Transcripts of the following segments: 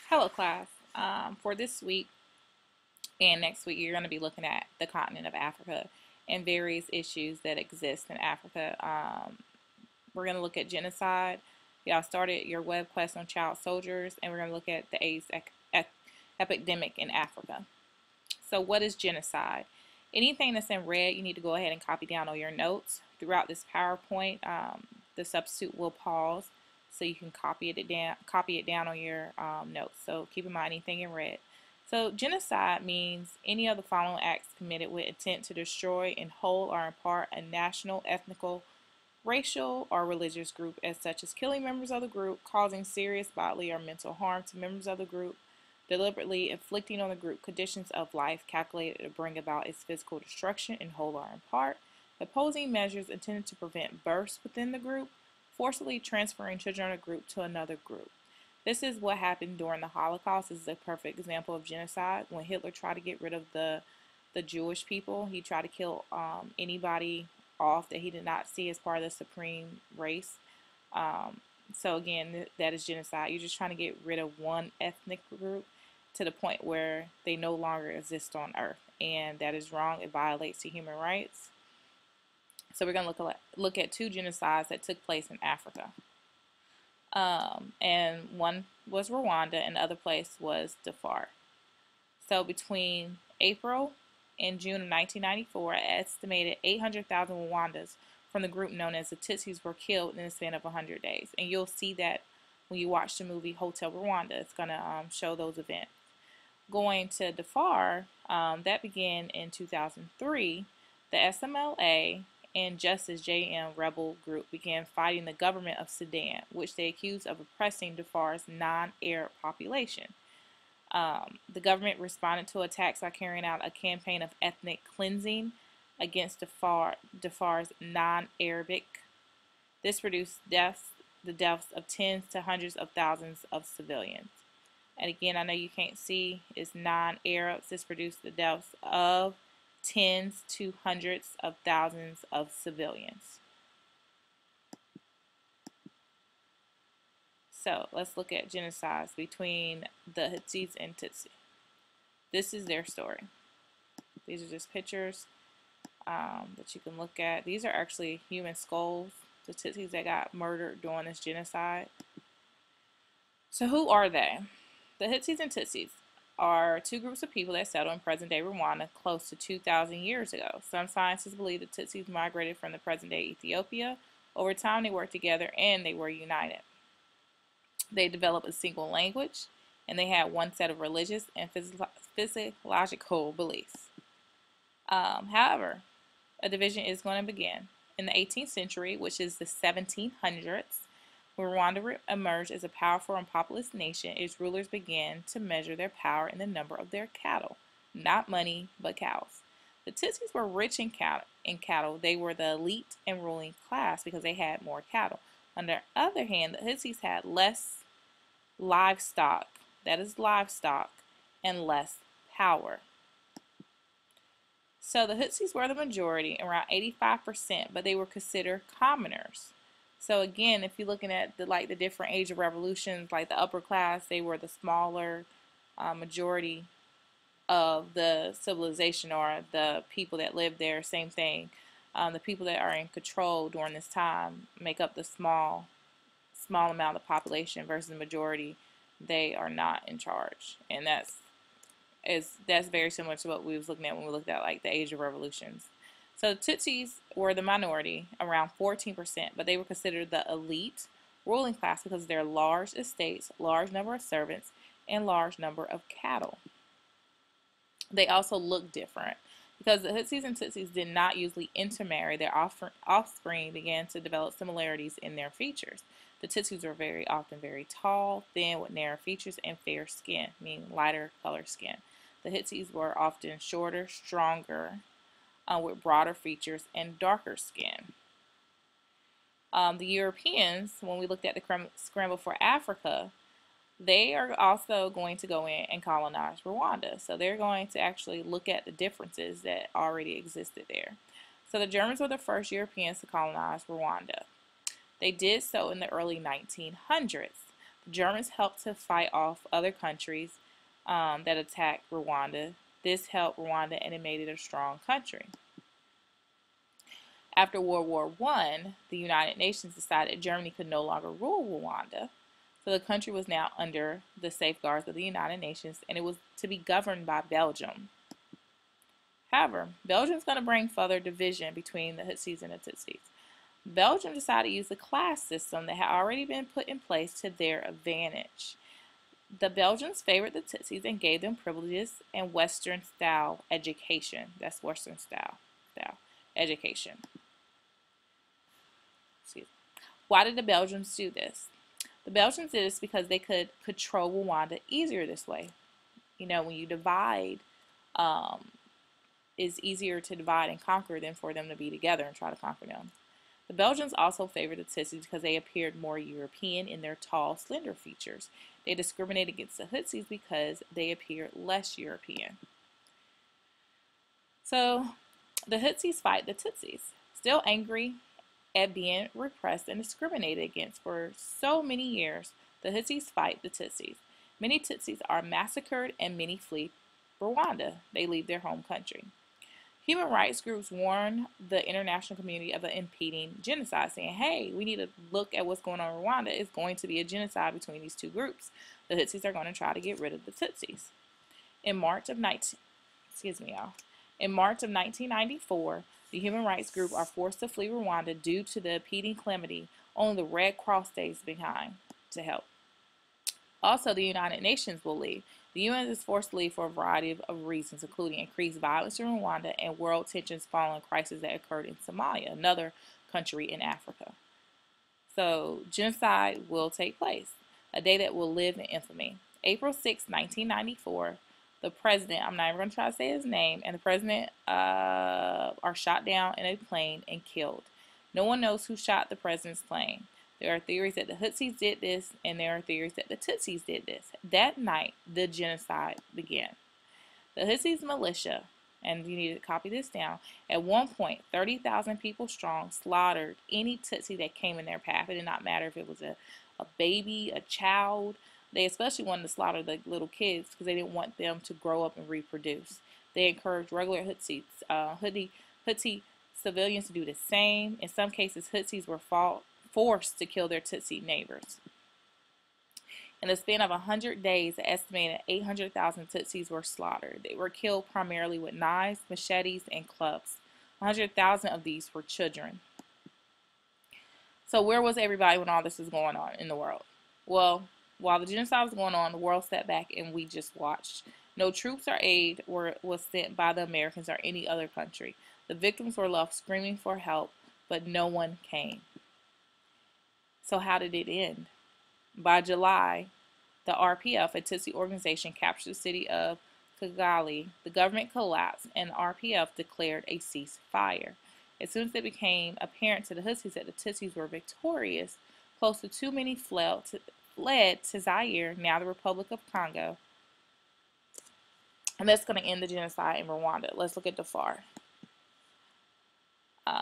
Hello class. For this week and next week, you're going to be looking at the continent of Africa and various issues that exist in Africa. We're going to look at genocide. Y'all started your web quest on child soldiers, and we're going to look at the AIDS epidemic in Africa. So what is genocide? Anything that's in red, you need to go ahead and copy down on your notes. Throughout this PowerPoint, the substitute will pause so you can copy it down on your notes. So keep in mind anything in red. So genocide means any of the following acts committed with intent to destroy in whole or in part a national, ethnical, racial, or religious group, as such as killing members of the group, causing serious bodily or mental harm to members of the group, deliberately inflicting on the group conditions of life calculated to bring about its physical destruction in whole or in part, opposing measures intended to prevent births within the group, forcibly transferring children of a group to another group. This is what happened during the Holocaust. This is a perfect example of genocide. When Hitler tried to get rid of the Jewish people, he tried to kill anybody off that he did not see as part of the supreme race. So again, that is genocide. You're just trying to get rid of one ethnic group to the point where they no longer exist on Earth, and that is wrong. It violates the human rights. So we're going to look at two genocides that took place in Africa. And one was Rwanda and the other place was Darfur. So between April and June of 1994, an estimated 800,000 Rwandans from the group known as the Tutsis were killed in the span of 100 days. And you'll see that when you watch the movie Hotel Rwanda. It's going to show those events. Going to Darfur, that began in 2003. The SMLA and Justice JM rebel group began fighting the government of Sudan, which they accused of oppressing Darfur's non-Arab population. The government responded to attacks by carrying out a campaign of ethnic cleansing against Darfur's non-Arabic. This produced the deaths of tens to hundreds of thousands of civilians. And again, I know you can't see, it's non-Arabs. This produced the deaths of tens to hundreds of thousands of civilians. So let's look at genocides between the Hutsis and Tutsi. This is their story. These are just pictures that you can look at. These are actually human skulls, the Tutsis that got murdered during this genocide. So who are they? The Hutsis and Tutsis are two groups of people that settled in present-day Rwanda close to 2,000 years ago. Some scientists believe the Tutsis migrated from the present-day Ethiopia. Over time, they worked together and they were united. They developed a single language, and they had one set of religious and physiological beliefs. However, a division is going to begin. In the 18th century, which is the 1700s, when Rwanda emerged as a powerful and populous nation, its rulers began to measure their power in the number of their cattle. Not money, but cows. The Tutsis were rich in cattle. They were the elite and ruling class because they had more cattle. On the other hand, the Hutsis had less livestock, that is livestock, and less power. So the Hutsis were the majority, around 85%, but they were considered commoners. So again, if you're looking at the different age of revolutions, like the upper class, they were the smaller majority of the civilization, or the people that lived there. Same thing. The people that are in control during this time make up the small amount of the population versus the majority. They are not in charge, and that's very similar to what we was looking at when we looked at like the age of revolutions. So Tutsis were the minority, around 14%, but they were considered the elite ruling class because of their large estates, large number of servants, and large number of cattle. They also looked different because the Hutsis and Tutsis did not usually intermarry. Their offspring began to develop similarities in their features. The Tutsis were very often very tall, thin, with narrow features, and fair skin, meaning lighter color skin. The Hutsis were often shorter, stronger, with broader features and darker skin. The Europeans, when we looked at the scramble for Africa, they are also going to go in and colonize Rwanda. So they're going to actually look at the differences that already existed there. So the Germans were the first Europeans to colonize Rwanda. They did so in the early 1900s. Germans helped to fight off other countries that attacked Rwanda. This helped Rwanda and it made it a strong country. After World War I, the United Nations decided Germany could no longer rule Rwanda. So the country was now under the safeguards of the United Nations and it was to be governed by Belgium. However, Belgium is going to bring further division between the Hutsis and the Tutsis. Belgium decided to use the class system that had already been put in place to their advantage. The Belgians favored the Tutsis and gave them privileges and Western-style education. That's Western-style education. Why did the Belgians do this? The Belgians did this because they could control Rwanda easier this way. You know, when you divide, it's easier to divide and conquer than for them to be together and try to conquer them. The Belgians also favored the Tutsis because they appeared more European in their tall, slender features. They discriminated against the Hutsis because they appeared less European. So the Hutsis fight the Tutsis, still angry at being repressed and discriminated against for so many years. The Hutsis fight the Tutsis. Many Tutsis are massacred and many flee Rwanda. They leave their home country. Human rights groups warn the international community of an impending genocide, saying, hey, we need to look at what's going on in Rwanda. It's going to be a genocide between these two groups. The Hutsis are going to try to get rid of the Tutsis. In March of 1994, the human rights group are forced to flee Rwanda due to the impending calamity. Only the Red Cross stays behind to help. Also, the United Nations will leave. The UN is forced to leave for a variety of reasons, including increased violence in Rwanda and world tensions following crises that occurred in Somalia, another country in Africa. So, genocide will take place, a day that will live in infamy. April 6, 1994, the president, I'm not even going to try to say his name, and the president are shot down in a plane and killed. No one knows who shot the president's plane. There are theories that the Hutsis did this, and there are theories that the Tutsis did this. That night, the genocide began. The Hutsis militia, and you need to copy this down, at one point, 30,000 people strong, slaughtered any Tutsi that came in their path. It did not matter if it was a baby, a child. They especially wanted to slaughter the little kids because they didn't want them to grow up and reproduce. They encouraged regular Hutsi civilians to do the same. In some cases, Hutsis were forced to kill their Tutsi neighbors. In the span of 100 days, an estimated 800,000 Tutsis were slaughtered. They were killed primarily with knives, machetes, and clubs. 100,000 of these were children. So where was everybody when all this was going on in the world? Well, while the genocide was going on, the world sat back and we just watched. No troops or aid was sent by the Americans or any other country. The victims were left screaming for help, but no one came. So how did it end? By July, the RPF, a Tutsi organization, captured the city of Kigali. The government collapsed and the RPF declared a ceasefire. As soon as it became apparent to the Hutsis that the Tutsis were victorious, close to 2 million fled to Zaire, now the Republic of Congo. And that's going to end the genocide in Rwanda. Let's look at Darfur.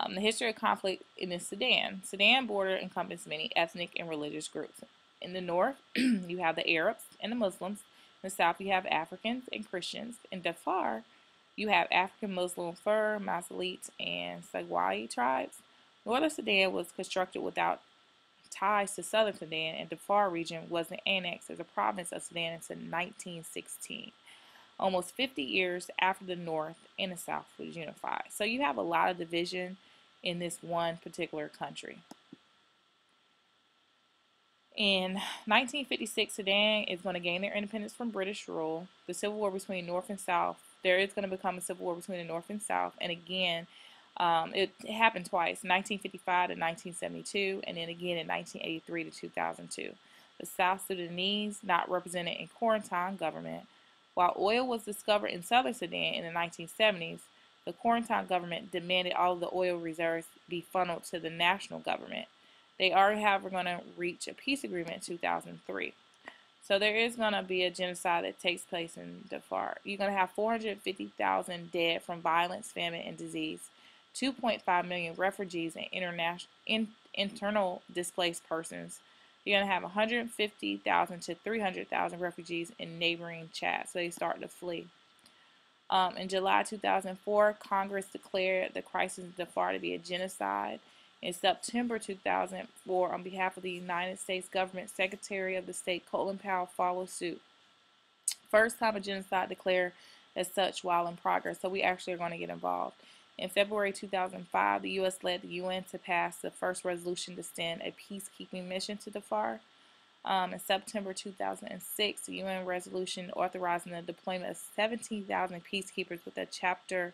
The history of conflict in the Sudan. Sudan border encompasses many ethnic and religious groups. In the north, you have the Arabs and the Muslims. In the south, you have Africans and Christians. In Darfur, you have African Muslim Fur, Masalit, and Sagwai tribes. Northern Sudan was constructed without ties to southern Sudan, and Darfur region wasn't annexed as a province of Sudan until 1916. Almost 50 years after the North and the South was unified. So you have a lot of division in this one particular country. In 1956, Sudan is going to gain their independence from British rule. The civil war between North and South, there is going to become a civil war between the North and South. And again, it happened twice, 1955 to 1972, and then again in 1983 to 2002. The South Sudanese not represented in quarantine government. While oil was discovered in southern Sudan in the 1970s, the quarantine government demanded all of the oil reserves be funneled to the national government. They are, however, going to reach a peace agreement in 2003. So there is going to be a genocide that takes place in Darfur. You're going to have 450,000 dead from violence, famine, and disease, 2.5 million refugees and internal displaced persons. you're going to have 150,000 to 300,000 refugees in neighboring Chad. So they start to flee. In July 2004, Congress declared the crisis in Darfur to be a genocide. In September 2004, on behalf of the United States government, Secretary of the State Colin Powell followed suit. First time a genocide declared as such while in progress, so we actually are going to get involved. In February 2005, the U.S. led the UN to pass the first resolution to send a peacekeeping mission to Darfur. In September 2006, the UN resolution authorizing the deployment of 17,000 peacekeepers with a Chapter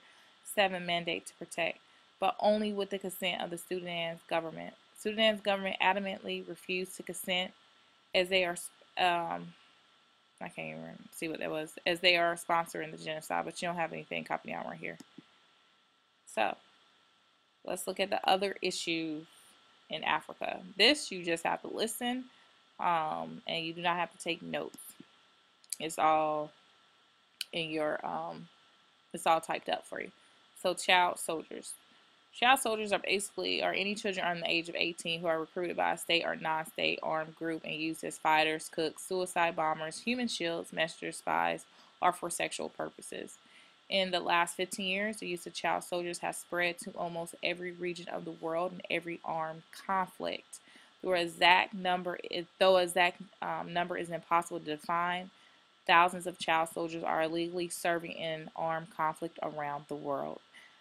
7 mandate to protect, but only with the consent of the Sudan's government. Sudan's government adamantly refused to consent as they are, I can't even see what that was, as they are sponsoring the genocide, but you don't have anything copied out right here. So, let's look at the other issues in Africa. This, you just have to listen. And you do not have to take notes. It's all in your, it's all typed up for you. So child soldiers. Child soldiers are any children under the age of 18 who are recruited by a state or non-state armed group and used as fighters, cooks, suicide bombers, human shields, messengers, spies, or for sexual purposes. In the last 15 years, the use of child soldiers has spread to almost every region of the world and every armed conflict. Though an exact number is impossible to define, thousands of child soldiers are illegally serving in armed conflict around the world.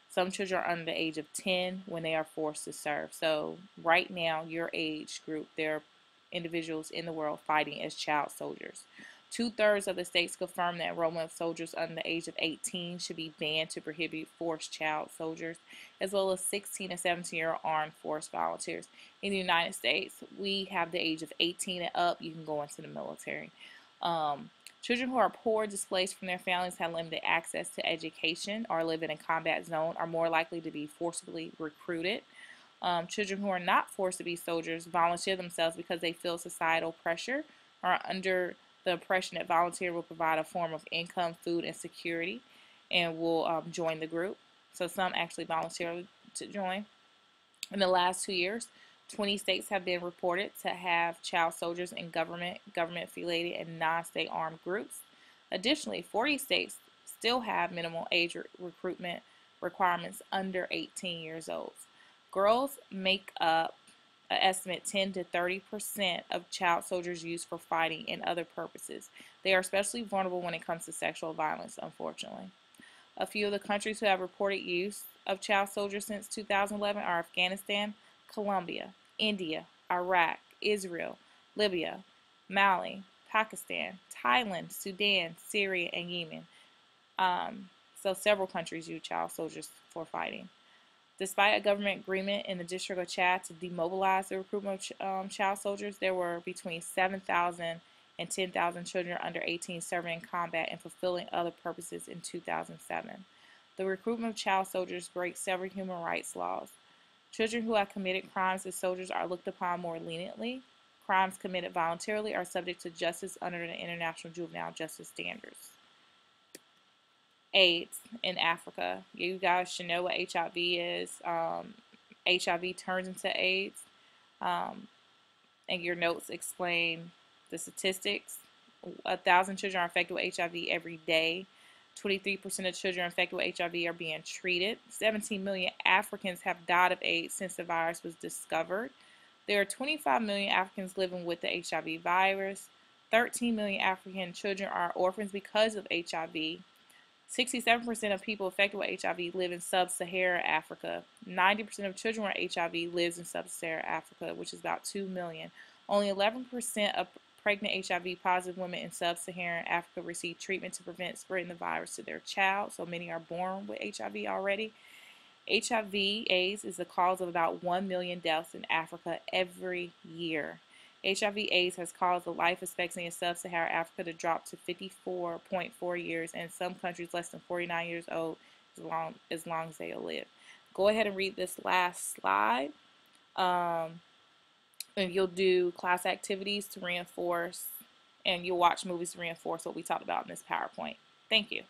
Some children are under the age of 10 when they are forced to serve. So right now, your age group, there are individuals in the world fighting as child soldiers. 2/3 of the states confirm that enrollment of soldiers under the age of 18 should be banned to prohibit forced child soldiers, as well as 16 and 17-year-old armed force volunteers. In the United States, we have the age of 18 and up, you can go into the military. Children who are poor, displaced from their families, have limited access to education, or live in a combat zone, are more likely to be forcibly recruited. Children who are not forced to be soldiers volunteer themselves because they feel societal pressure or are under the impression that volunteer will provide a form of income, food, and security, and will join the group. So some actually volunteer to join. In the last 2 years, 20 states have been reported to have child soldiers in government-affiliated, and non-state armed groups. Additionally, 40 states still have minimal age recruitment requirements under 18 years old. Girls make up an estimate 10 to 30% of child soldiers used for fighting and other purposes. They are especially vulnerable when it comes to sexual violence, unfortunately. A few of the countries who have reported use of child soldiers since 2011 are Afghanistan, Colombia, India, Iraq, Israel, Libya, Mali, Pakistan, Thailand, Sudan, Syria, and Yemen. So several countries use child soldiers for fighting. Despite a government agreement in the District of Chad to demobilize the recruitment of child soldiers, there were between 7,000 and 10,000 children under 18 serving in combat and fulfilling other purposes in 2007. The recruitment of child soldiers breaks several human rights laws. Children who have committed crimes as soldiers are looked upon more leniently. Crimes committed voluntarily are subject to justice under the International Juvenile Justice Standards. AIDS in Africa. You guys should know what HIV is. HIV turns into AIDS. And your notes explain the statistics. 1,000 children are affected with HIV every day. 23% of children infected with HIV are being treated. 17 million Africans have died of AIDS since the virus was discovered. There are 25 million Africans living with the HIV virus. 13 million African children are orphans because of HIV. 67% of people affected with HIV live in sub-Saharan Africa. 90% of children with HIV lives in sub-Saharan Africa, which is about 2 million. Only 11% of pregnant HIV-positive women in sub-Saharan Africa receive treatment to prevent spreading the virus to their child, so many are born with HIV already. HIV/AIDS is the cause of about 1 million deaths in Africa every year. HIV/AIDS has caused the life expectancy in sub-Saharan Africa to drop to 54.4 years, and in some countries less than 49 years old, as long as they live. Go ahead and read this last slide, and you'll do class activities to reinforce, and you'll watch movies to reinforce what we talked about in this PowerPoint. Thank you.